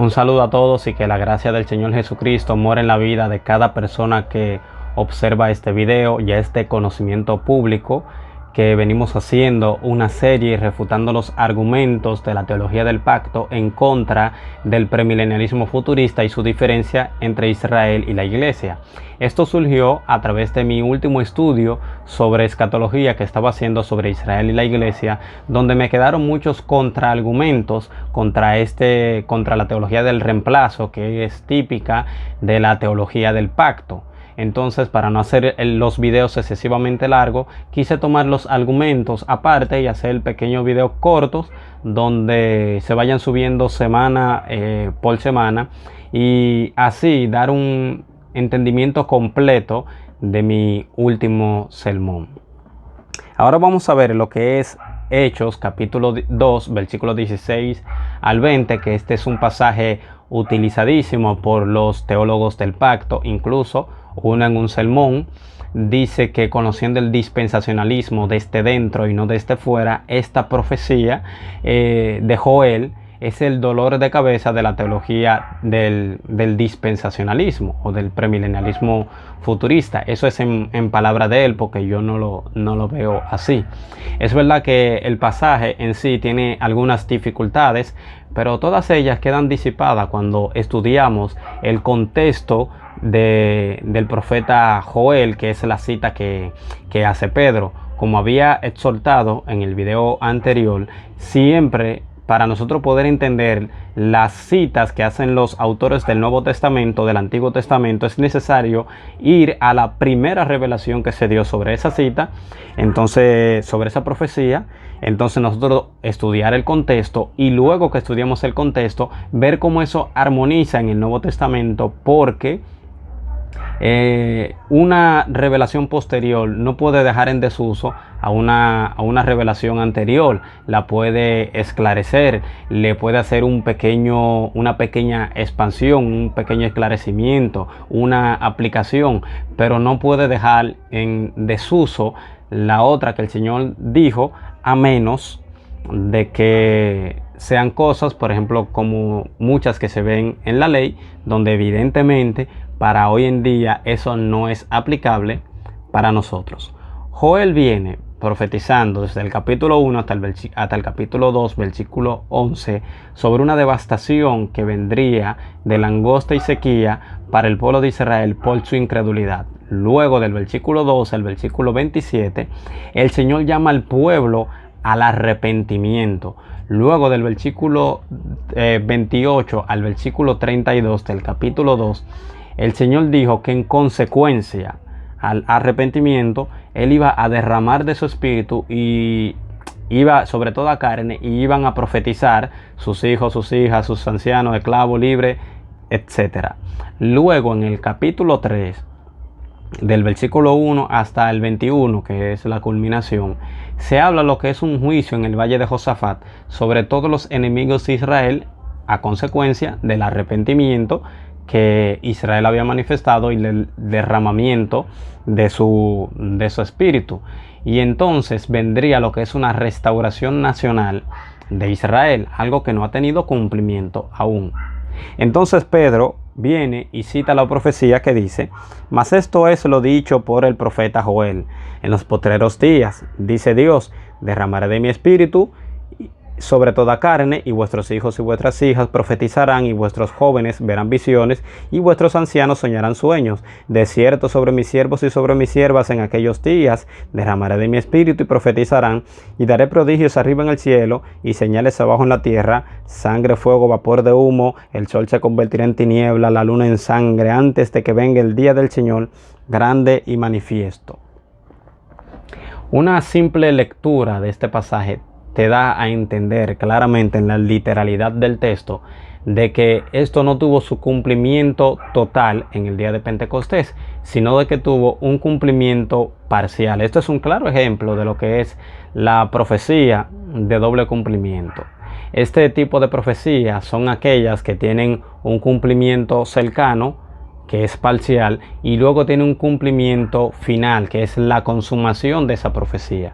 Un saludo a todos y que la gracia del Señor Jesucristo more en la vida de cada persona que observa este video y este conocimiento público que venimos haciendo una serie refutando los argumentos de la teología del pacto en contra del premilenialismo futurista y su diferencia entre Israel y la Iglesia. Esto surgió a través de mi último estudio sobre escatología que estaba haciendo sobre Israel y la Iglesia, donde me quedaron muchos contraargumentos contra la teología del reemplazo, que es típica de la teología del pacto. Entonces, para no hacer los videos excesivamente largos, quise tomar los argumentos aparte y hacer pequeños videos cortos donde se vayan subiendo semana por semana y así dar un entendimiento completo de mi último sermón. Ahora vamos a ver lo que es Hechos capítulo 2 versículos 16 al 20, que este es un pasaje utilizadísimo por los teólogos del pacto. Incluso uno en un sermón dice que conociendo el dispensacionalismo desde dentro y no desde fuera, esta profecía de Joel es el dolor de cabeza de la teología del dispensacionalismo o del premilenialismo futurista. Eso es en palabra de él, porque yo no lo veo así. Es verdad que el pasaje en sí tiene algunas dificultades, pero todas ellas quedan disipadas cuando estudiamos el contexto del profeta Joel, que es la cita que hace Pedro. Como había exhortado en el video anterior, siempre para nosotros poder entender las citas que hacen los autores del Nuevo Testamento, del Antiguo Testamento, es necesario ir a la primera revelación que se dio sobre esa cita, entonces sobre esa profecía. Entonces nosotros estudiar el contexto y luego que estudiamos el contexto, ver cómo eso armoniza en el Nuevo Testamento, porque una revelación posterior no puede dejar en desuso a una revelación anterior. La puede esclarecer, le puede hacer una pequeña expansión, un pequeño esclarecimiento, una aplicación, pero no puede dejar en desuso la otra que el Señor dijo, a menos de que sean cosas, por ejemplo, como muchas que se ven en la ley, donde evidentemente para hoy en día eso no es aplicable para nosotros. Joel viene profetizando desde el capítulo 1 hasta el capítulo 2, versículo 11, sobre una devastación que vendría de langosta y sequía para el pueblo de Israel por su incredulidad. Luego del versículo 12 al versículo 27, el Señor llama al pueblo al arrepentimiento. Luego del versículo 28 al versículo 32 del capítulo 2, el Señor dijo que en consecuencia al arrepentimiento, Él iba a derramar de su espíritu y iba sobre toda carne, y iban a profetizar sus hijos, sus hijas, sus ancianos, esclavos, libres, etc. Luego en el capítulo 3, del versículo 1 hasta el 21, que es la culminación, se habla lo que es un juicio en el valle de Josafat sobre todos los enemigos de Israel a consecuencia del arrepentimiento que Israel había manifestado y el derramamiento de su espíritu. Y entonces vendría lo que es una restauración nacional de Israel, algo que no ha tenido cumplimiento aún. Entonces Pedro viene y cita la profecía que dice: mas esto es lo dicho por el profeta Joel: en los postreros días, dice Dios, derramaré de mi espíritu sobre toda carne, y vuestros hijos y vuestras hijas profetizarán, y vuestros jóvenes verán visiones, y vuestros ancianos soñarán sueños. De cierto, sobre mis siervos y sobre mis siervas en aquellos días derramaré de mi espíritu y profetizarán, y daré prodigios arriba en el cielo y señales abajo en la tierra, sangre, fuego, vapor de humo, el sol se convertirá en tiniebla, la luna en sangre, antes de que venga el día del Señor grande y manifiesto. Una simple lectura de este pasaje te da a entender claramente en la literalidad del texto de que esto no tuvo su cumplimiento total en el día de Pentecostés, sino de que tuvo un cumplimiento parcial. Esto es un claro ejemplo de lo que es la profecía de doble cumplimiento. Este tipo de profecías son aquellas que tienen un cumplimiento cercano, que es parcial, y luego tiene un cumplimiento final, que es la consumación de esa profecía.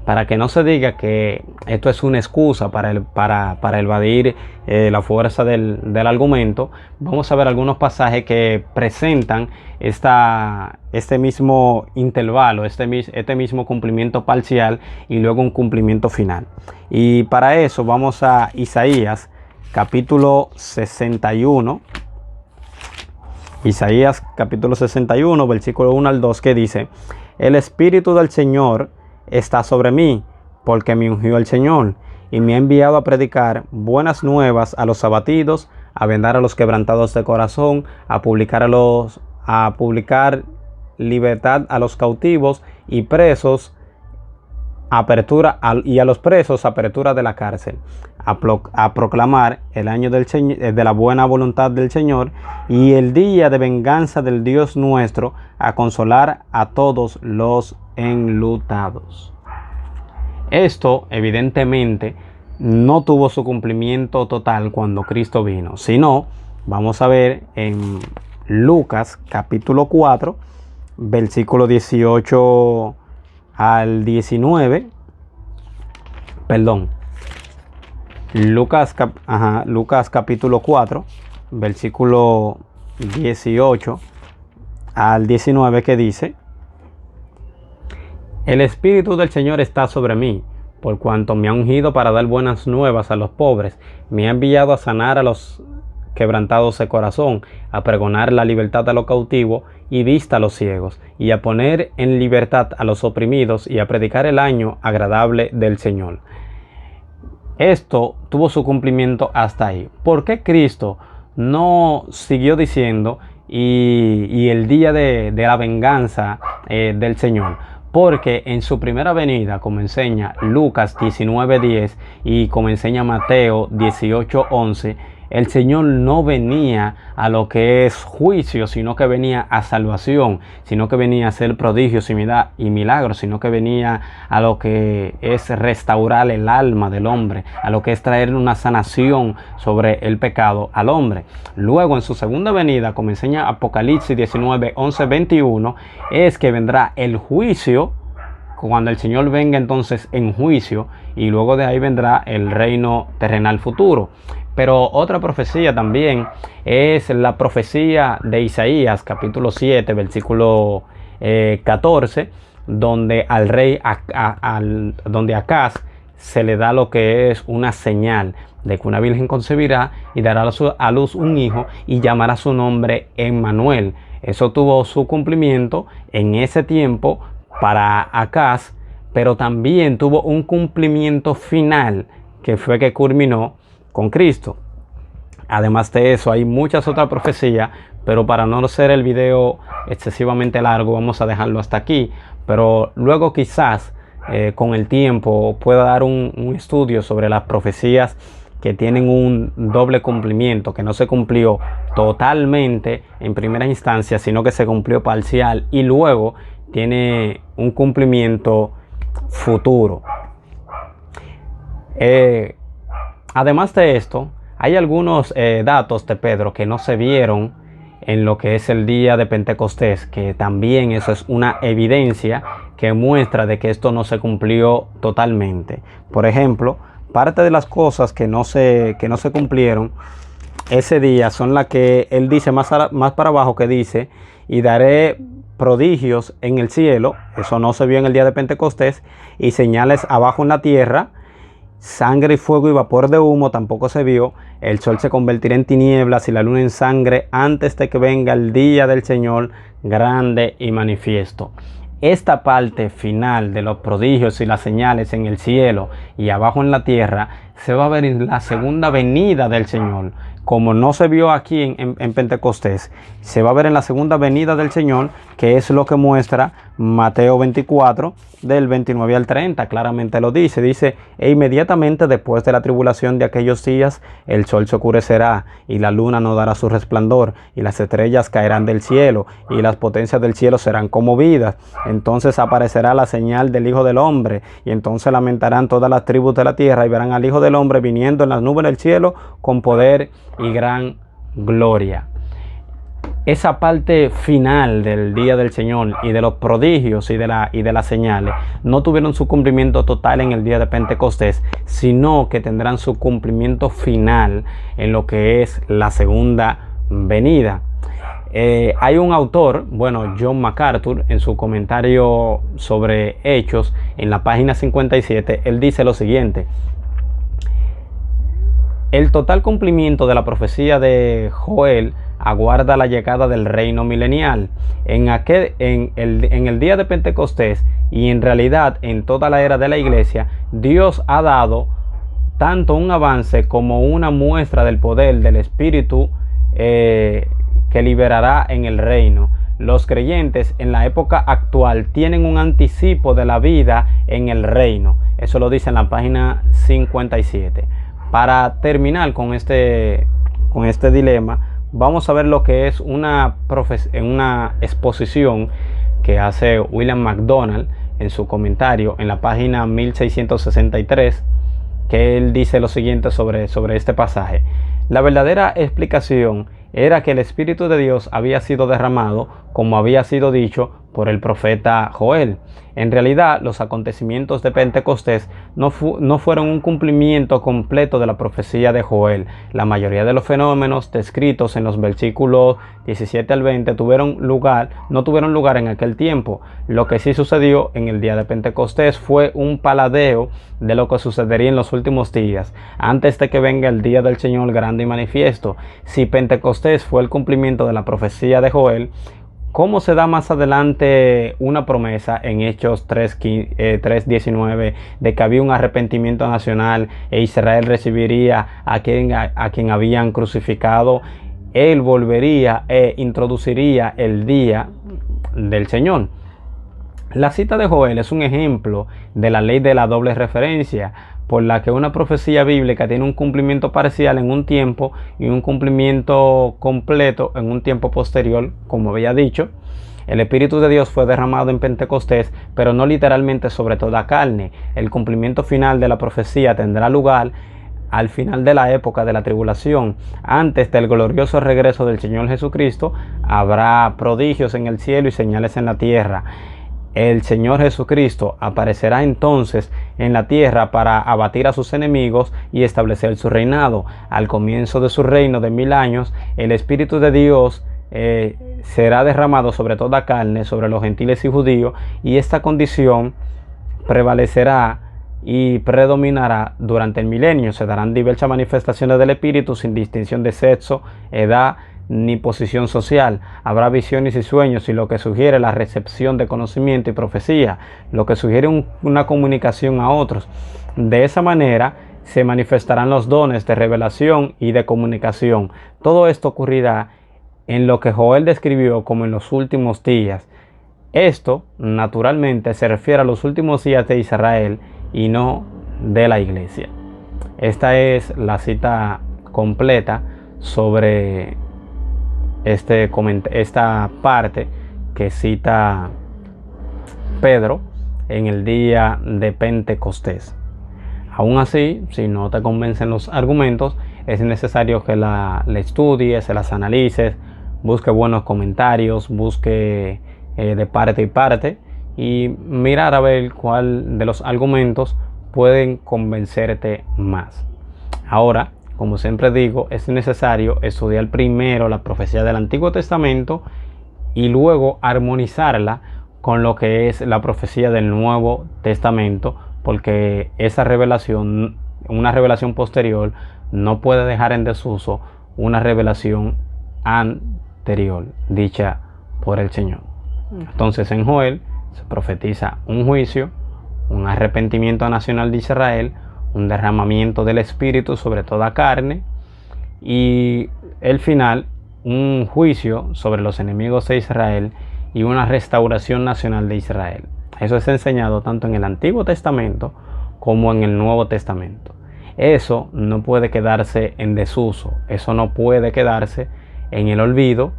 para que no se diga que esto es una excusa para evadir la fuerza del argumento, vamos a ver algunos pasajes que presentan este mismo intervalo, este mismo cumplimiento parcial y luego un cumplimiento final. Y para eso vamos a Isaías capítulo 61. Isaías capítulo 61, versículo 1 al 2, que dice: el Espíritu del Señor está sobre mí, porque me ungió el Señor, y me ha enviado a predicar buenas nuevas a los abatidos, a vendar a los quebrantados de corazón, a publicar libertad a los cautivos y presos, y a los presos apertura de la cárcel, a proclamar el año de la buena voluntad del Señor y el día de venganza del Dios nuestro, a consolar a todos los enlutados. Esto evidentemente no tuvo su cumplimiento total cuando Cristo vino, sino vamos a ver en Lucas capítulo 4 versículo 18 al 19, perdón, Lucas capítulo 4 versículo 18 al 19, que dice: el Espíritu del Señor está sobre mí, por cuanto me ha ungido para dar buenas nuevas a los pobres, me ha enviado a sanar a los quebrantados de corazón, a pregonar la libertad a los cautivos y vista a los ciegos, y a poner en libertad a los oprimidos, y a predicar el año agradable del Señor. Esto tuvo su cumplimiento hasta ahí. ¿Por qué Cristo no siguió diciendo y el día de la venganza del Señor? Porque en su primera venida, como enseña Lucas 19:10 y como enseña Mateo 18:11, el Señor no venía a lo que es juicio, sino que venía a salvación, sino que venía a hacer prodigios y milagros, sino que venía a lo que es restaurar el alma del hombre, a lo que es traer una sanación sobre el pecado al hombre. Luego, en su segunda venida, como enseña Apocalipsis 19:11-21, es que vendrá el juicio, cuando el Señor venga entonces en juicio, y luego de ahí vendrá el reino terrenal futuro. Pero otra profecía también es la profecía de Isaías capítulo 7 versículo 14, donde al rey donde Acaz se le da lo que es una señal de que una virgen concebirá y dará a luz un hijo y llamará su nombre Emmanuel. Eso tuvo su cumplimiento en ese tiempo para Acaz, pero también tuvo un cumplimiento final, que fue que culminó con Cristo. Además de eso, hay muchas otras profecías, pero para no hacer el video excesivamente largo, vamos a dejarlo hasta aquí. Pero luego quizás con el tiempo pueda dar un estudio sobre las profecías que tienen un doble cumplimiento, que no se cumplió totalmente en primera instancia, sino que se cumplió parcial y luego tiene un cumplimiento futuro. Además de esto, hay algunos datos de Pedro que no se vieron en lo que es el día de Pentecostés, que también eso es una evidencia que muestra de que esto no se cumplió totalmente. Por ejemplo, parte de las cosas que no se cumplieron ese día son las que él dice más para abajo, que dice: y daré prodigios en el cielo. Eso no se vio en el día de Pentecostés. Y señales abajo en la tierra, sangre y fuego y vapor de humo, tampoco se vio. El sol se convertirá en tinieblas y la luna en sangre antes de que venga el día del Señor grande y manifiesto. Esta parte final de los prodigios y las señales en el cielo y abajo en la tierra se va a ver en la segunda venida del Señor. Como no se vio aquí en Pentecostés, se va a ver en la segunda venida del Señor, que es lo que muestra Mateo 24, del 29 al 30. Claramente lo dice: e inmediatamente después de la tribulación de aquellos días, el sol se oscurecerá, y la luna no dará su resplandor, y las estrellas caerán del cielo, y las potencias del cielo serán conmovidas. Entonces aparecerá la señal del Hijo del Hombre, y entonces lamentarán todas las tribus de la tierra, y verán al Hijo del Hombre viniendo en las nubes del cielo con poder y gran gloria. esa parte final del día del Señor y de los prodigios y de las señales no tuvieron su cumplimiento total en el día de Pentecostés, sino que tendrán su cumplimiento final en lo que es la segunda venida. Hay un autor, bueno, John MacArthur, en su comentario sobre Hechos, en la página 57, él dice lo siguiente: el total cumplimiento de la profecía de Joel aguarda la llegada del reino milenial. En el día de Pentecostés, y en realidad en toda la era de la iglesia, Dios ha dado tanto un avance como una muestra del poder del Espíritu que liberará en el reino. Los creyentes en la época actual tienen un anticipo de la vida en el reino. Eso lo dice en la página 57. Para terminar con este dilema, vamos a ver lo que es una exposición que hace William MacDonald en su comentario en la página 1663, que él dice lo siguiente sobre este pasaje. La verdadera explicación era que el Espíritu de Dios había sido derramado, como había sido dicho por el profeta Joel. En realidad, los acontecimientos de Pentecostés no fueron un cumplimiento completo de la profecía de Joel. La mayoría de los fenómenos descritos en los versículos 17 al 20 no tuvieron lugar en aquel tiempo. Lo que sí sucedió en el día de Pentecostés fue un paladeo de lo que sucedería en los últimos días, antes de que venga el día del Señor grande y manifiesto. Si Pentecostés fue el cumplimiento de la profecía de Joel, ¿cómo se da más adelante una promesa en Hechos 3:19 de que había un arrepentimiento nacional e Israel recibiría a quien habían crucificado? Él volvería e introduciría el día del Señor. La cita de Joel es un ejemplo de la ley de la doble referencia, por la que una profecía bíblica tiene un cumplimiento parcial en un tiempo y un cumplimiento completo en un tiempo posterior, como había dicho. El Espíritu de Dios fue derramado en Pentecostés, pero no literalmente sobre toda carne. El cumplimiento final de la profecía tendrá lugar al final de la época de la tribulación. Antes del glorioso regreso del Señor Jesucristo, habrá prodigios en el cielo y señales en la tierra. El Señor Jesucristo aparecerá entonces en la tierra para abatir a sus enemigos y establecer su reinado. Al comienzo de su reino de 1000 años, el Espíritu de Dios será derramado sobre toda carne, sobre los gentiles y judíos, y esta condición prevalecerá y predominará durante el milenio. Se darán diversas manifestaciones del Espíritu sin distinción de sexo, edad ni posición social. Habrá visiones y sueños, y lo que sugiere la recepción de conocimiento y profecía, lo que sugiere una comunicación a otros. De esa manera se manifestarán los dones de revelación y de comunicación. Todo esto ocurrirá en lo que Joel describió como en los últimos días. Esto naturalmente se refiere a los últimos días de Israel y no de la iglesia. Esta es la cita completa sobre esta parte que cita Pedro en el día de Pentecostés. Aún así, si no te convencen los argumentos, es necesario que la estudies, se las analices, busque buenos comentarios, busque de parte y parte, y mirar a ver cuál de los argumentos pueden convencerte más. Ahora, como siempre digo, es necesario estudiar primero la profecía del Antiguo Testamento y luego armonizarla con lo que es la profecía del Nuevo Testamento, porque esa revelación, una revelación posterior, no puede dejar en desuso una revelación anterior dicha por el Señor. Entonces, en Joel se profetiza un juicio, un arrepentimiento nacional de Israel, un derramamiento del Espíritu sobre toda carne, y el final, un juicio sobre los enemigos de Israel y una restauración nacional de Israel. Eso es enseñado tanto en el Antiguo Testamento como en el Nuevo Testamento. Eso no puede quedarse en desuso, eso no puede quedarse en el olvido,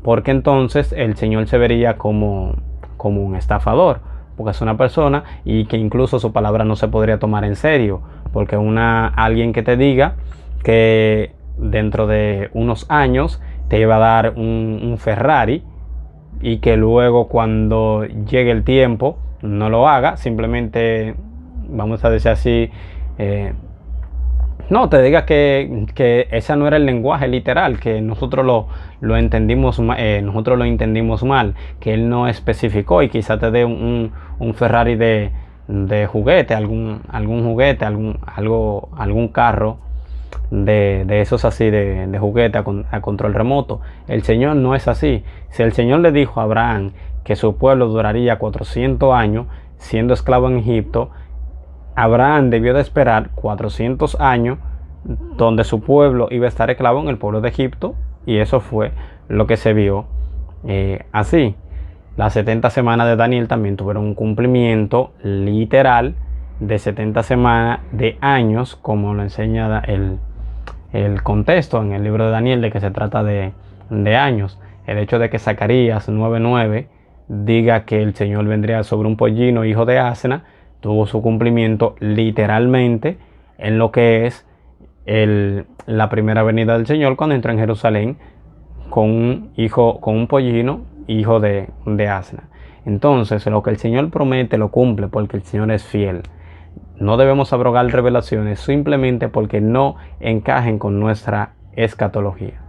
porque entonces el Señor se vería como un estafador, porque es una persona y que incluso su palabra no se podría tomar en serio, porque alguien que te diga que dentro de unos años te iba a dar un Ferrari, y que luego cuando llegue el tiempo no lo haga, simplemente, vamos a decir así, no, te diga que ese no era el lenguaje literal, que nosotros lo entendimos, nosotros lo entendimos mal, que él no especificó, y quizá te dé un Ferrari de juguete, algún juguete, algún carro de esos así de juguete a control remoto. El Señor no es así. Si el Señor le dijo a Abraham que su pueblo duraría 400 años siendo esclavo en Egipto, Abraham debió de esperar 400 años donde su pueblo iba a estar esclavo en el pueblo de Egipto, y eso fue lo que se vio así. Las 70 semanas de Daniel también tuvieron un cumplimiento literal de 70 semanas de años, como lo enseña el contexto en el libro de Daniel, de que se trata de años. El hecho de que Zacarías 9:9 diga que el Señor vendría sobre un pollino hijo de asna, tuvo su cumplimiento literalmente en lo que es la primera venida del Señor, cuando entró en Jerusalén con un pollino hijo de asna. Entonces, lo que el Señor promete lo cumple, porque el Señor es fiel. No debemos abrogar revelaciones simplemente porque no encajen con nuestra escatología.